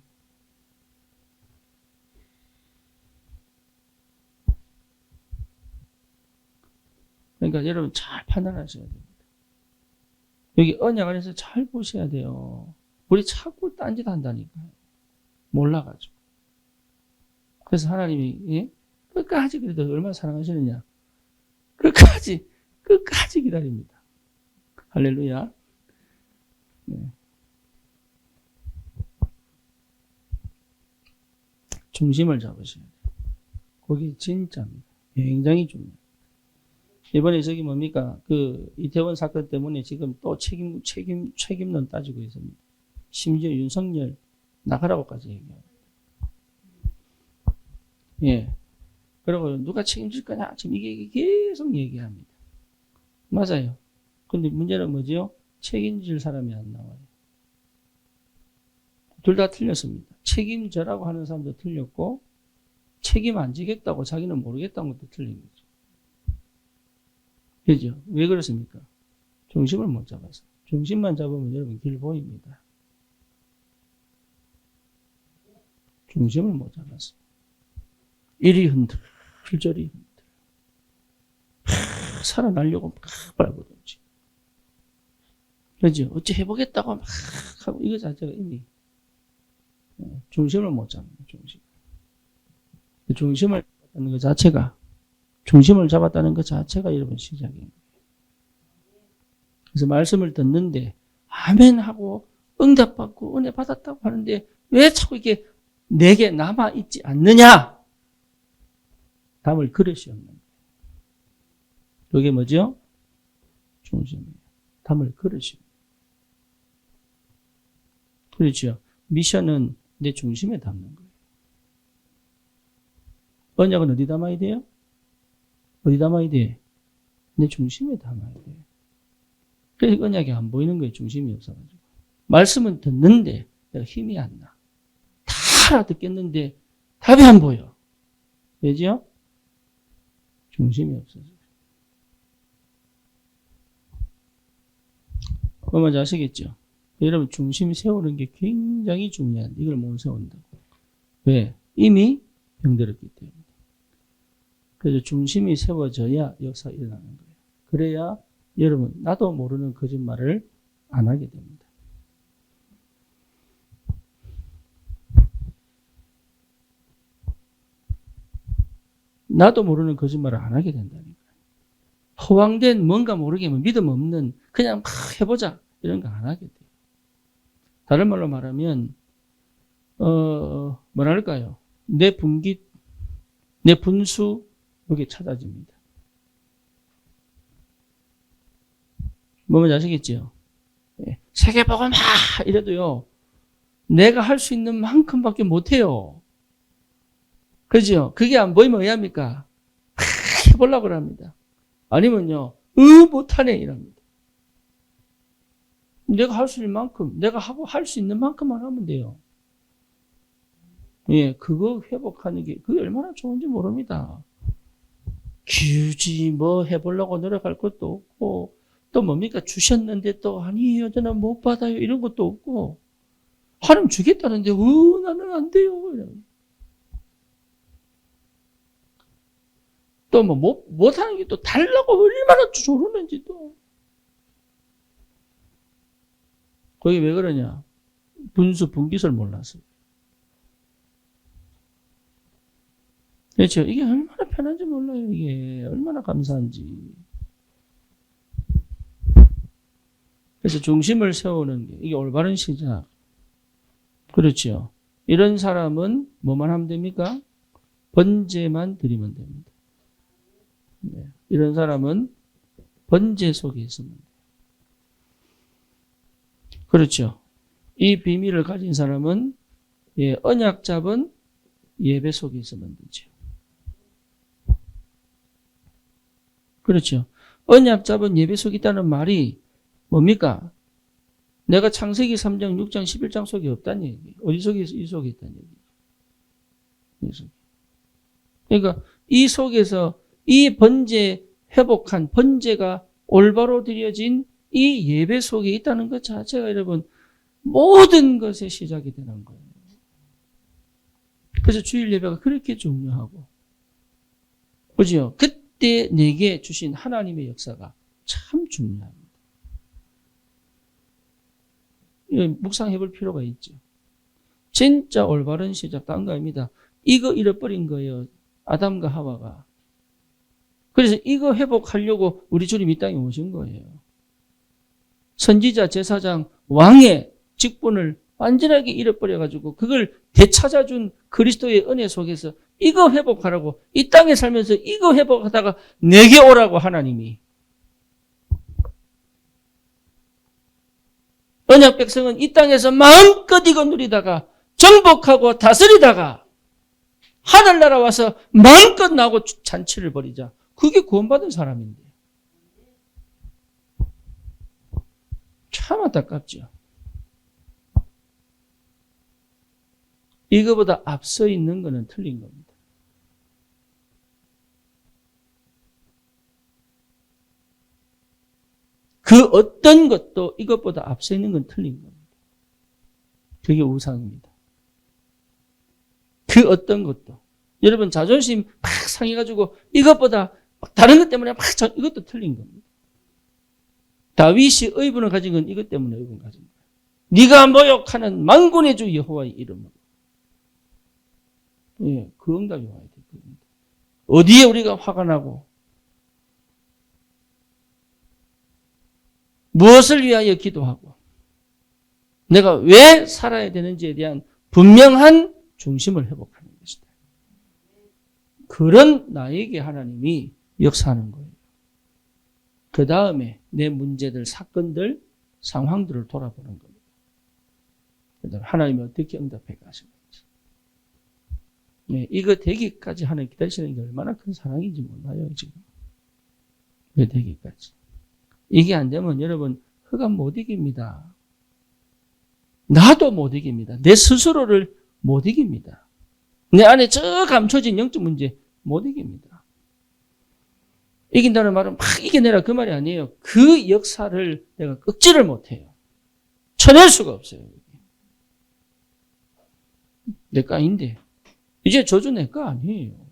그러니까 여러분 잘 판단하셔야 됩니다. 여기 언약 안에서 잘 보셔야 돼요. 우리 자꾸 딴짓 한다니까요. 몰라가지고. 그래서 하나님이, 예? 끝까지 그래도 얼마나 사랑하시느냐. 끝까지 기다립니다. 할렐루야. 네. 중심을 잡으셔야 돼요. 그게 진짜입니다. 굉장히 중요해요. 이번에 저기 뭡니까? 그 이태원 사건 때문에 지금 또 책임론 따지고 있습니다. 심지어 윤석열 나가라고까지 얘기합니다. 예. 그리고 누가 책임질 거냐? 지금 이게 계속 얘기합니다. 맞아요. 근데 문제는 뭐죠? 책임질 사람이 안 나와요. 둘 다 틀렸습니다. 책임져라고 하는 사람도 틀렸고, 책임 안 지겠다고 자기는 모르겠다는 것도 틀린 거죠. 그죠? 왜 그렇습니까? 중심을 못 잡아서. 중심만 잡으면 여러분 길 보입니다. 중심을 못 잡았어. 이리 흔들, 저리 흔들. 살아나려고 막 발버둥지. 그죠? 어찌 해보겠다고 막 하고, 이거 자체가 이미 중심을 못 잡는 중심. 중심을 잡았다는 것 자체가, 중심을 잡았다는 것 자체가 여러분 시작입니다. 그래서 말씀을 듣는데, 아멘 하고, 응답받고, 은혜 받았다고 하는데, 왜 자꾸 이렇게 내게 남아있지 않느냐? 담을 그릇이 없는 거예요. 이게 뭐죠? 중심이에요. 담을 그릇이. 그렇죠. 미션은 내 중심에 담는 거예요. 언약은 어디 담아야 돼요? 어디 담아야 돼? 내 중심에 담아야 돼. 그래서 언약이 안 보이는 거예요. 중심이 없어가지고. 말씀은 듣는데 내가 힘이 안 나. 다 알아듣겠는데 답이 안 보여. 왜죠? 중심이 없어서. 그거 먼저 아시겠죠? 여러분 중심 세우는 게 굉장히 중요한데 이걸 못 세운다고. 왜? 이미 병들었기 때문에. 그래서 중심이 세워져야 역사가 일어나는 거예요. 그래야 여러분 나도 모르는 거짓말을 안 하게 됩니다. 나도 모르는 거짓말을 안 하게 된다니까요. 허황된 뭔가 모르게 믿음 없는 그냥 막 해보자 이런 거 안 하게 돼요. 다른 말로 말하면 뭐랄까요? 내 분기, 내 분수 여기 찾아집니다. 뭔지 아시겠죠? 세계보고 막 이래도요. 내가 할 수 있는 만큼밖에 못해요. 그죠? 그게 안 보이면 왜 합니까? 해보려고 합니다. 아니면요. 못하네 이럽니다. 내가 할 수 있는 만큼, 내가 하고 할 수 있는 만큼만 하면 돼요. 예, 그거 회복하는 게 그게 얼마나 좋은지 모릅니다. 굳이 뭐 해보려고 노력할 것도 없고 또 뭡니까? 주셨는데 또 아니에요. 저는 못 받아요. 이런 것도 없고 하나님 주겠다는데 나는 안 돼요. 또 뭐 못하는 게 또 달라고 얼마나 조르는지 또. 거기 왜 그러냐? 분기설 몰랐어요. 그렇죠? 이게 얼마나 편한지 몰라요. 이게 얼마나 감사한지. 그래서 중심을 세우는 게 이게 올바른 시작. 그렇죠? 이런 사람은 뭐만 하면 됩니까? 번제만 드리면 됩니다. 네. 이런 사람은 번제 속에 있으면 돼요. 그렇죠? 이 비밀을 가진 사람은 언약 잡은 예배 속에 있으면 되죠. 그렇죠? 언약 잡은 예배 속에 있다는 말이 뭡니까? 내가 창세기 3장, 6장, 11장 속에 없다는 얘기. 어디 속에 이 속에 있다는 얘기. 이 속에. 그러니까 이 속에서 이 번제 회복한 번제가 올바로 드려진 이 예배 속에 있다는 것 자체가 여러분 모든 것의 시작이 되는 거예요. 그래서 주일 예배가 그렇게 중요하고, 그죠? 그때 내게 주신 하나님의 역사가 참 중요합니다. 묵상해 볼 필요가 있죠. 진짜 올바른 시작 딴 거 아닙니다. 이거 잃어버린 거예요. 아담과 하와가. 그래서 이거 회복하려고 우리 주님 이 땅에 오신 거예요. 선지자, 제사장, 왕의 직분을 완전하게 잃어버려가지고 그걸 되찾아준 그리스도의 은혜 속에서 이거 회복하라고 이 땅에 살면서 이거 회복하다가 내게 오라고 하나님이. 언약 백성은 이 땅에서 마음껏 이거 누리다가 정복하고 다스리다가 하늘나라 와서 마음껏 나고 잔치를 벌이자. 그게 구원받은 사람인데. 참 안타깝죠. 이거보다 앞서 있는 거는 틀린 겁니다. 그 어떤 것도 이것보다 앞서 있는 건 틀린 겁니다. 그게 우상입니다. 그 어떤 것도. 여러분 자존심 막 상해가지고 이것보다 다른 것 때문에 이것도 틀린 겁니다. 다윗이 의분을 가진 건 이것 때문에 의분을 가진 거예요. 네가 모욕하는 만군의 주 여호와의 이름으로. 예, 그 응답이 와야 될 겁니다. 어디에 우리가 화가 나고 무엇을 위하여 기도하고 내가 왜 살아야 되는지에 대한 분명한 중심을 회복하는 것이다. 그런 나에게 하나님이 역사하는 거예요. 그 다음에 내 문제들, 사건들, 상황들을 돌아보는 겁니다. 그다음에 하나님이 어떻게 응답해 가시는지. 네, 이거 되기까지 하나님 기다리시는 게 얼마나 큰 사랑인지 몰라요, 지금. 되기까지. 이게 안 되면 여러분 흑암 못 이깁니다. 나도 못 이깁니다. 내 스스로를 못 이깁니다. 내 안에 저 감춰진 영적 문제 못 이깁니다. 이긴다는 말은 막 이겨내라 그 말이 아니에요. 그 역사를 내가 꺾지를 못해요. 쳐낼 수가 없어요. 내 거인데 이제 저주 내 거 아니에요.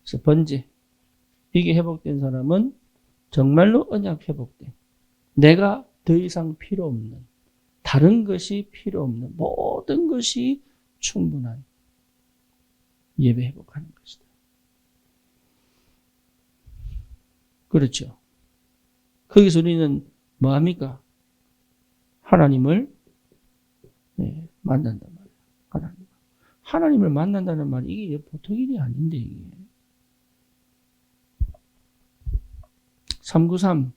그래서 번제 이게 회복된 사람은 정말로 언약 회복된 내가 더 이상 필요 없는 다른 것이 필요 없는 모든 것이 충분한 예배 회복하는 것이다. 그렇죠. 거기서 우리는 뭐 합니까? 하나님을 만난단 말이에요. 하나님을 만난다는 말이 이게 보통 일이 아닌데 이게. 393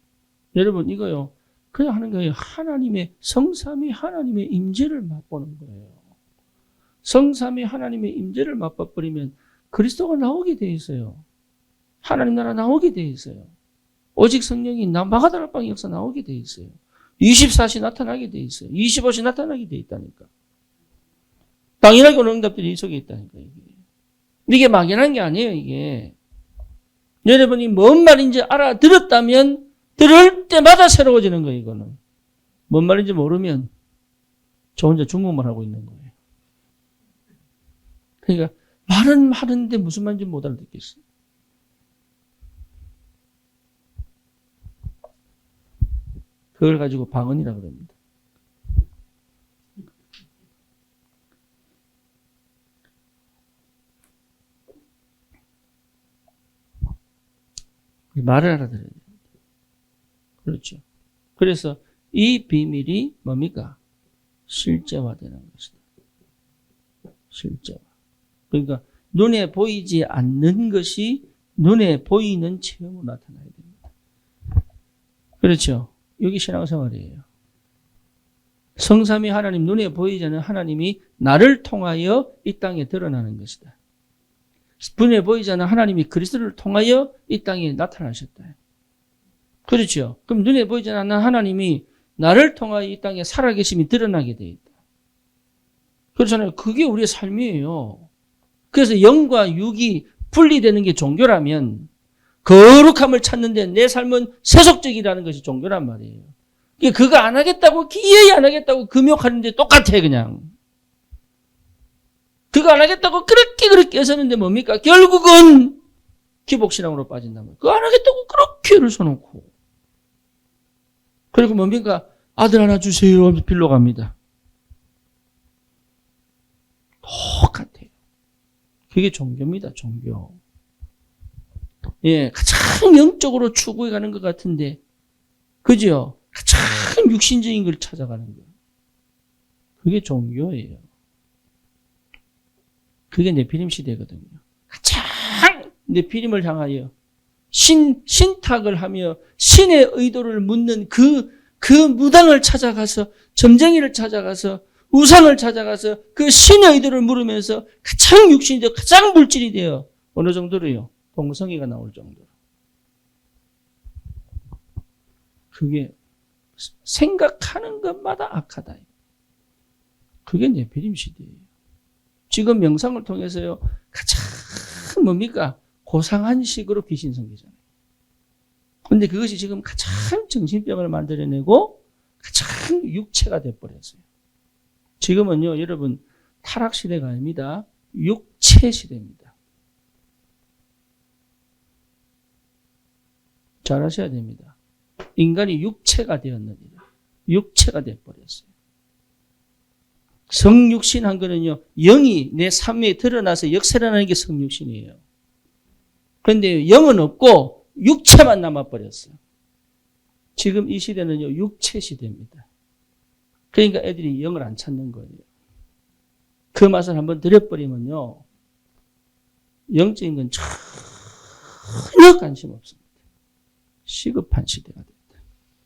여러분 이거요. 그냥 하는 거예요. 하나님의 성삼위 하나님의 임재를 맛보는 거예요. 성삼위 하나님의 임재를 맛봐버리면 그리스도가 나오게 돼 있어요. 하나님 나라 나오게 돼 있어요. 오직 성령이 마가다락방 역사 나오게 돼 있어요. 24시 나타나게 돼 있어요. 25시 나타나게 돼 있다니까. 당연하게 오는 응답들이 이 속에 있다니까. 이게 막연한 게 아니에요. 이게 여러분이 뭔 말인지 알아들었다면 들을 때마다 새로워지는 거예요. 이거는 뭔 말인지 모르면 저 혼자 중국말 하고 있는 거예요. 그러니까 말은 하는데 무슨 말인지 못 알아듣겠어요. 그걸 가지고 방언이라 그럽니다. 말을 알아들어야 됩니다. 그렇죠. 그래서 이 비밀이 뭡니까? 실제화되는 것이다. 실제화. 그러니까 눈에 보이지 않는 것이 눈에 보이는 체험으로 나타나야 됩니다. 그렇죠. 여기 신앙생활이에요. 성삼위 하나님, 눈에 보이지 않는 하나님이 나를 통하여 이 땅에 드러나는 것이다. 눈에 보이지 않는 하나님이 그리스도를 통하여 이 땅에 나타나셨다. 그렇죠. 그럼 눈에 보이지 않는 하나님이 나를 통하여 이 땅에 살아계심이 드러나게 돼 있다. 그렇잖아요. 그게 우리의 삶이에요. 그래서 영과 육이 분리되는 게 종교라면 거룩함을 찾는데 내 삶은 세속적이라는 것이 종교란 말이에요. 그거 안 하겠다고 기어이 안 하겠다고 금욕하는데 똑같아 그냥. 그거 안 하겠다고 그렇게 애쓰는데 뭡니까? 결국은 기복신앙으로 빠진단 말이에요. 그거 안 하겠다고 그렇게 애를 써놓고. 그리고 뭡니까? 아들 하나 주세요 하면서 빌러 갑니다. 똑같아요. 그게 종교입니다. 종교. 예, 가장 영적으로 추구해 가는 것 같은데, 그죠? 가장 육신적인 걸 찾아가는 거예요. 그게 종교예요. 그게 네피림 시대거든요. 가장 네피림을 향하여 신탁을 하며 신의 의도를 묻는 그 무당을 찾아가서 점쟁이를 찾아가서 우상을 찾아가서 그 신의 의도를 물으면서 가장 육신이 되어 가장 물질이 되어 어느 정도로요? 동성애가 나올 정도로. 그게 생각하는 것마다 악하다. 그게 네피림 시대예요. 지금 명상을 통해서요. 가장 뭡니까? 고상한 식으로 귀신 섬기잖아요. 그런데 그것이 지금 가장 정신병을 만들어내고 가장 육체가 돼버렸어요. 지금은요. 여러분 타락 시대가 아닙니다. 육체 시대입니다. 잘 아셔야 됩니다. 인간이 육체가 되었느니라. 육체가 돼버렸어요. 성육신 한 거는요. 영이 내 삶에 드러나서 역설하는 게 성육신이에요. 그런데 영은 없고 육체만 남아버렸어요. 지금 이 시대는요. 육체 시대입니다. 그러니까 애들이 영을 안 찾는 거예요. 그 맛을 한번 들여버리면요. 영적인 건 전혀 관심 없습니다. 시급한 시대가 됐다.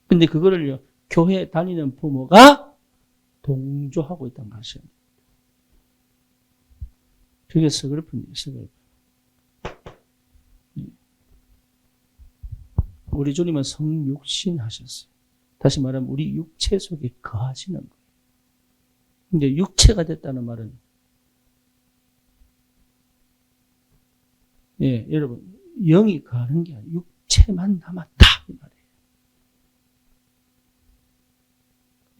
근데 그거를요. 교회 다니는 부모가 동조하고 있다는 것이에요. 그게 서글픈 일이에요. 서글픈. 우리 주님은 성육신 하셨어요. 다시 말하면 우리 육체 속에 거하시는 거예요. 근데 육체가 됐다는 말은 여러분 영이 거하는 게 아니라 육체만 남았다 이 말이에요.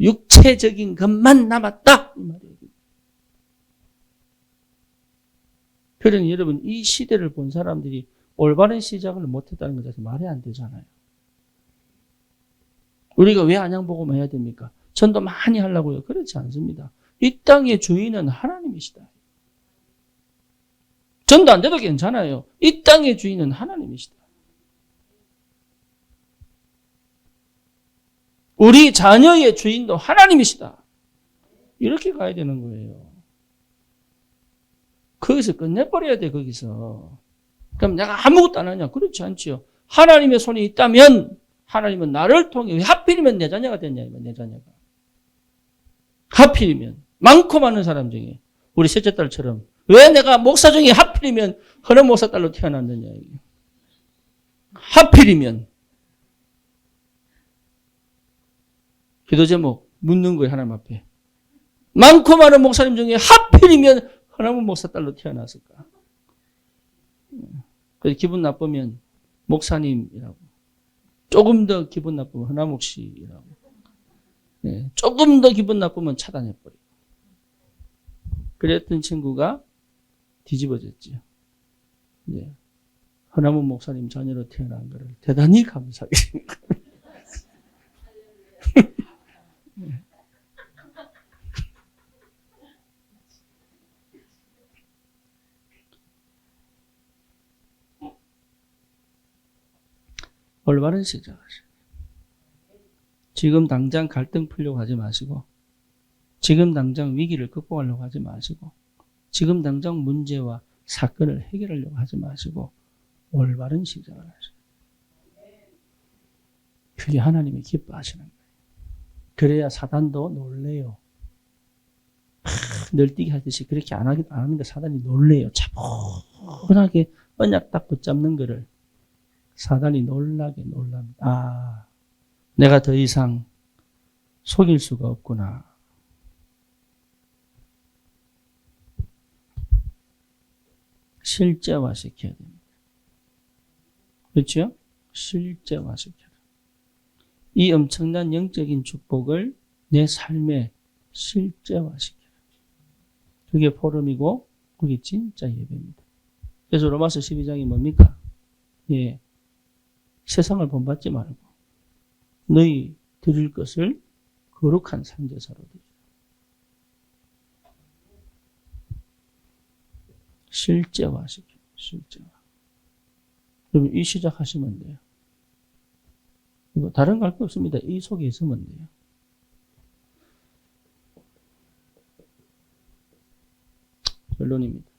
육체적인 것만 남았다 이 말이에요. 그러니 여러분 이 시대를 본 사람들이 올바른 시작을 못했다는 것 자체 말이 안 되잖아요. 우리가 왜 안양복음 해야 됩니까? 전도 많이 하려고요? 그렇지 않습니다. 이 땅의 주인은 하나님이시다. 전도 안 돼도 괜찮아요. 이 땅의 주인은 하나님이시다. 우리 자녀의 주인도 하나님이시다. 이렇게 가야 되는 거예요. 거기서 끝내버려야 돼, 거기서. 그럼 내가 아무것도 안 하냐? 그렇지 않지요. 하나님의 손이 있다면 하나님은 나를 통해 왜 하필이면 내 자녀가 됐냐, 내 자녀가. 하필이면 많고 많은 사람 중에 우리 셋째 딸처럼 왜 내가 목사 중에 하필이면 헌원 목사 딸로 태어났느냐. 하필이면. 기도 제목 묻는 거예요, 하나님 앞에. 많고 많은 목사님 중에 하필이면 헌원 목사 딸로 태어났을까. 그래서 기분 나쁘면 목사님이라고. 조금 더 기분 나쁘면 헌화목 씨라고. 조금 더 기분 나쁘면 차단해버리고. 그랬던 친구가 뒤집어졌죠. 헌화목 목사님 자녀로 태어난 것을 대단히 감사하게 생각합니다. 올바른 시작하세요. 지금 당장 갈등 풀려고 하지 마시고, 지금 당장 위기를 극복하려고 하지 마시고, 지금 당장 문제와 사건을 해결하려고 하지 마시고, 올바른 시작을 하세요. 그게 하나님이 기뻐하시는 거예요. 그래야 사단도 놀래요. 널뛰기 하듯이 그렇게 안 하는 게 사단이 놀래요. 차분하게 언약 딱 붙잡는 거를 사단이 놀랍니다. 아, 내가 더 이상 속일 수가 없구나. 실제화시켜야 됩니다. 그렇죠? 실제화시켜라. 이 엄청난 영적인 축복을 내 삶에 실제화시켜라. 그게 포럼이고 그게 진짜 예배입니다. 그래서 로마서 12장이 뭡니까? 세상을 본받지 말고 너희 드릴 것을 거룩한 산제사로 드리라. 실제화시켜. 실제화. 그러면 이 시작하시면 돼요. 이거 다른 거 할 거 없습니다. 이 속에 있으면 돼요. 결론입니다.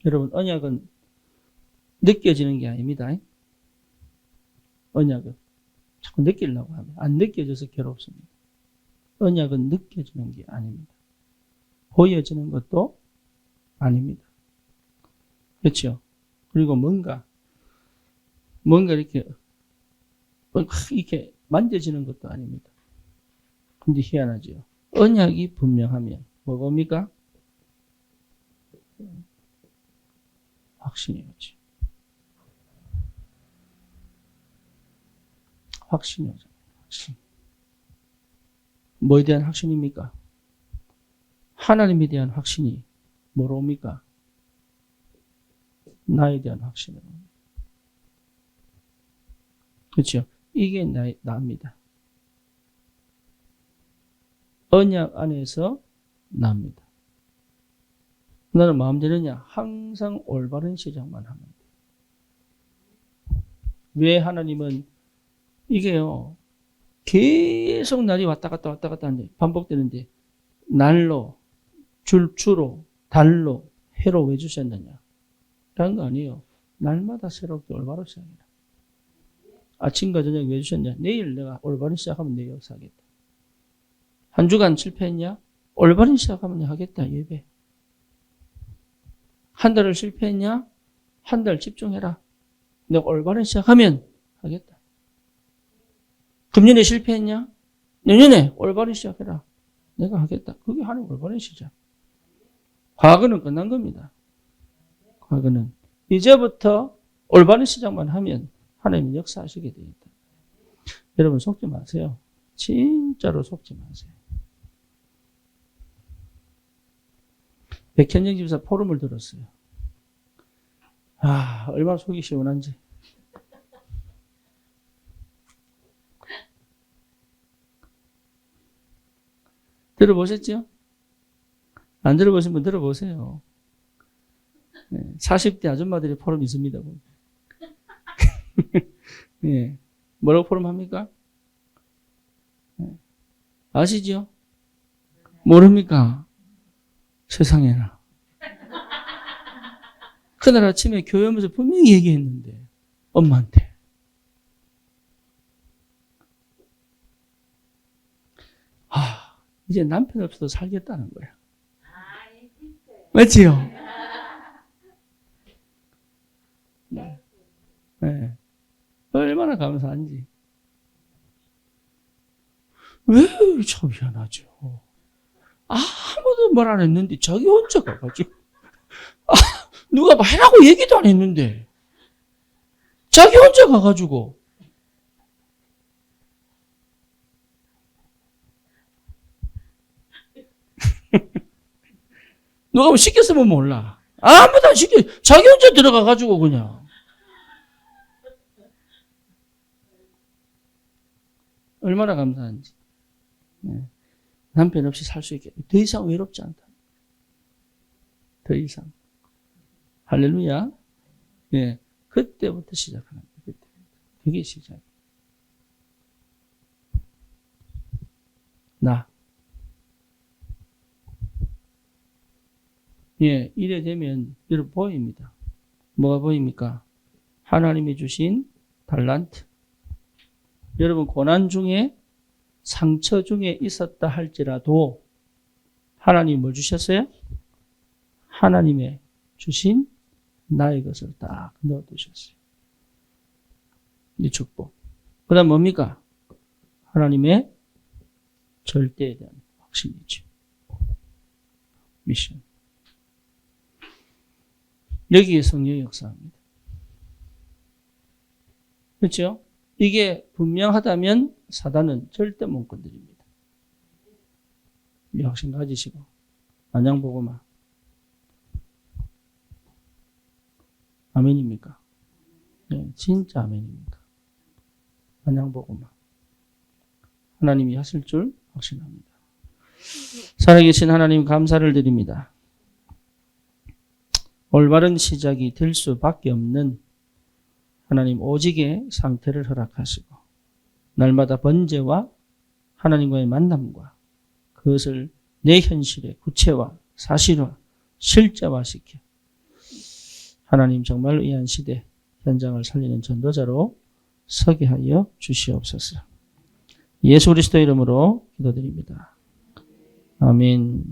여러분, 언약은 느껴지는 게 아닙니다. 언약은 자꾸 느끼려고 하면 안 느껴져서 괴롭습니다. 언약은 느껴지는 게 아닙니다. 보여지는 것도 아닙니다. 그렇죠? 그리고 뭔가 이렇게 만져지는 것도 아닙니다. 근데 희한하죠. 언약이 분명하면 뭐입니까? 확신이 오지. 확신이 오죠. 확신. 뭐에 대한 확신입니까? 하나님에 대한 확신이 뭐로 옵니까? 나에 대한 확신으로. 그렇죠? 이게 나입니다. 언약 안에서 납니다. 나는 마음 되느냐? 항상 올바른 시작만 하면 돼. 왜 하나님은 이게요. 계속 날이 왔다 갔다 하는데 반복되는데 날로, 주로, 달로, 해로 왜 주셨느냐? 라는 거 아니에요. 날마다 새롭게 올바로 시작해라. 아침과 저녁 왜 주셨냐? 내일 내가 올바른 시작하면 내 역사하겠다. 한 주간 실패했냐? 올바른 시작하면 하겠다, 예배. 한 달을 실패했냐? 한 달 집중해라. 내가 올바른 시작하면 하겠다. 금년에 실패했냐? 내년에 올바른 시작해라. 내가 하겠다. 그게 하나님 올바른 시작. 과거는 끝난 겁니다. 과거는. 이제부터 올바른 시작만 하면 하나님이 역사하시게 되어 있다. 여러분 속지 마세요. 진짜로 속지 마세요. 백현정 집사 포럼을 들었어요. 아, 얼마나 속이 시원한지. 들어보셨죠? 안 들어보신 분 들어보세요. 40대 아줌마들이 포럼 있습니다. 네. 뭐라고 포럼 합니까? 아시죠? 모릅니까? 세상에나. 그날 아침에 교회 오면서 분명히 얘기했는데, 엄마한테. 이제 남편 없어도 살겠다는 거야. 맞지요? 네. 얼마나 감사한지. 왜 참 희한하죠. 아무도 말 안 했는데 자기 혼자 가가지고. 누가 말하라고 얘기도 안 했는데. 자기 혼자 가가지고. 누가 뭐 시켰으면 몰라. 아무도 안 시켜. 자기 혼자 들어가가지고 그냥. 얼마나 감사한지. 네. 남편 없이 살 수 있게. 더 이상 외롭지 않다. 더 이상. 할렐루야. 네. 그때부터 시작하는 거예요. 그때. 그게 시작. 나. 예, 이래 되면 여러분 보입니다. 뭐가 보입니까? 하나님이 주신 달란트. 여러분 고난 중에 상처 중에 있었다 할지라도 하나님이 뭘 주셨어요? 하나님의 주신 나의 것을 딱 넣어두셨어요. 이 축복. 그 다음 뭡니까? 하나님의 절대에 대한 확신이죠. 미션. 여기에 성령이 역사합니다. 그렇죠? 이게 분명하다면 사단은 절대 못 건드립니다. 이 확신 가지시고 안양보고만 아멘입니까? 네, 진짜 아멘입니다. 안양보고만 하나님이 하실 줄 확신합니다. 살아계신 하나님 감사를 드립니다. 올바른 시작이 될 수밖에 없는 하나님 오직의 상태를 허락하시고 날마다 번제와 하나님과의 만남과 그것을 내 현실의 구체화, 사실화, 실제화시켜 하나님 정말 이 한 시대 현장을 살리는 전도자로 서게 하여 주시옵소서. 예수 그리스도 이름으로 기도드립니다. 아멘.